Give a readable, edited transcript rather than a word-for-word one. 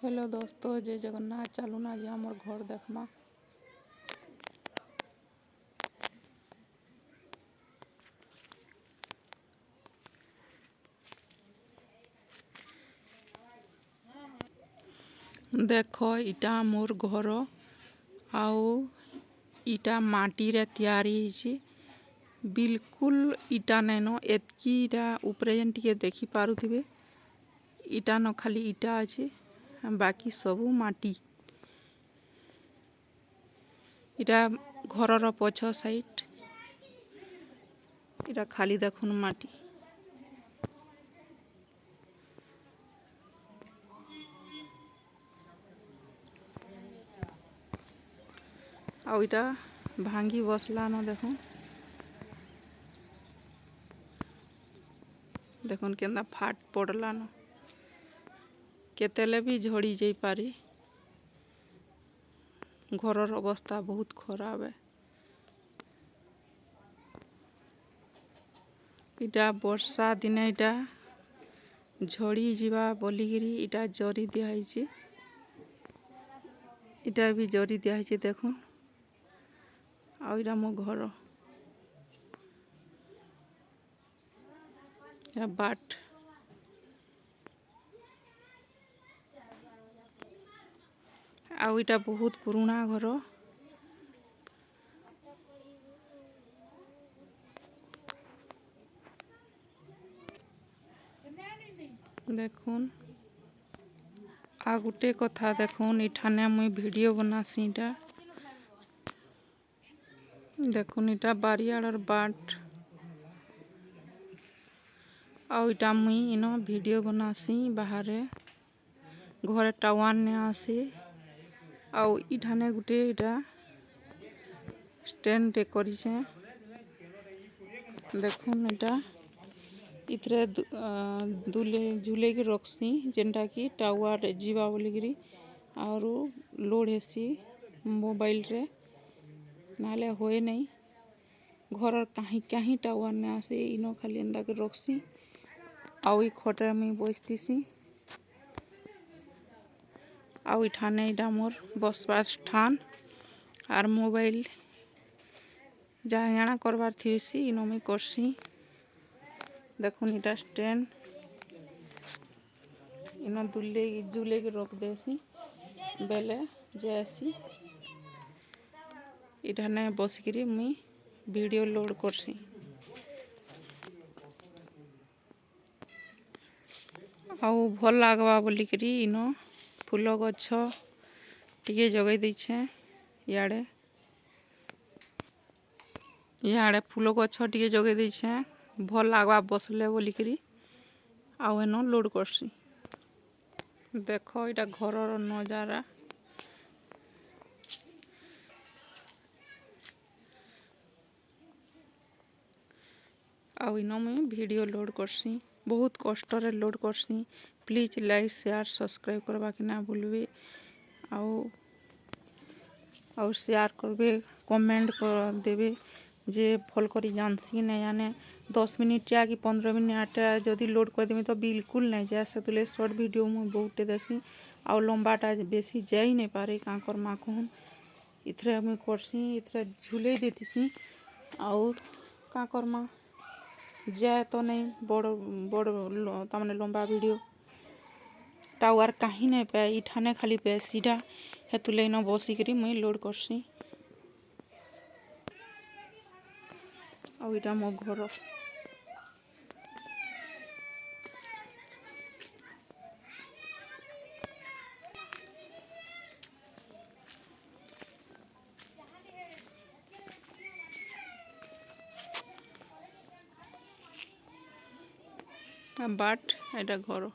Hello दोस्तों, जय जगन्नाथ। चलू ना जे हमर घर देखमा। देख इटा मोर घर आउ इटा माटी रे तैयारी होइछि। बिल्कुल इटा नैनो एतकी इटा ऊपर जेन टिके देखि पारुथिबे इटा न खाली इटा अछि, बाकी सबू माटी। इटा घरर पछ साइड इटा खाली देखुन माटी। आउ इटा भांगी बसला न देखुन केन्दा फाट पड़ला न, केतेले भी झड़ी जाई पारे। घरर अवस्था बहुत खराब है। इटा वर्षा दिने इटा झड़ी जीवा बोलिगिरी इटा जरी दिया है। इटा भी जरी दिया है देखुन। आउ इटा मो घर बाट। आउ इटा बहुत पुराना घर। देखुन आ गुटे कथा देखुन, इठाने मुई वीडियो बनासी। इटा देखुन इटा बारियाड़र बाट। आउ इटा मुई इनो वीडियो बनासी बाहरे। घरे टावर ने आसे। आउ इठाने गुटे इटा स्टैंड टे करिछे। देखुन इटा इतरे झूले के रखसी जेनटा की टावर जीवा बोलिगिरी और लोड हेसी मोबाइल रे, नाले होए नहीं। घर कहीं कहीं टावर ने आसे इनो खाली एंदा के रखसी। आउ ई खटे में बसतीसी। आउ इठाने इटा मोर बसवा स्थान और मोबाइल जहाँ जाना करवार थीसी इनो में करसी। देखुन इटा स्टैंड इनो झूले के रख देसी बेले जैसी। इठाने बसिकिरी मुई वीडियो लोड करसी। आउ भल लागवा बोलिकिरी इनो फूल गछ टिके जगई देछे। इयाड़े फूल गछ टिके जगई देछे, भल लागवा बसले बोलिकिरी। आउ एनो लोड करसी। देखो इटा घरर नजारा। आउ इनो में वीडियो लोड करसी, बहुत कष्ट रे लोड करसी। प्लीज लाइक शेयर सब्सक्राइब करवा के ना भूलबे। आउ शेयर करबे, कमेंट कर देबे जे भल करी जानसी नहीं जाने। 10 मिनिट या कि 15 मिनिट जदि लोड कर देमी तो बिल्कुल नहीं जाए। से शॉर्ट वीडियो में बहुत देसी आउ लंबाटा बेसी जाई नहीं पारे। का करमा कहून इथरे मुई करसी, इथरे झूले देतीसी। और का करमा जाए तो नहीं बड़ बड़ तमने लंबा वीडियो टावर कहीं नहीं पाए। इठाने खाली पाए सीधा हेतुले इनो बसिकरी मुई लोड करसी। आउ इटा मो घर। बाट एटा घर।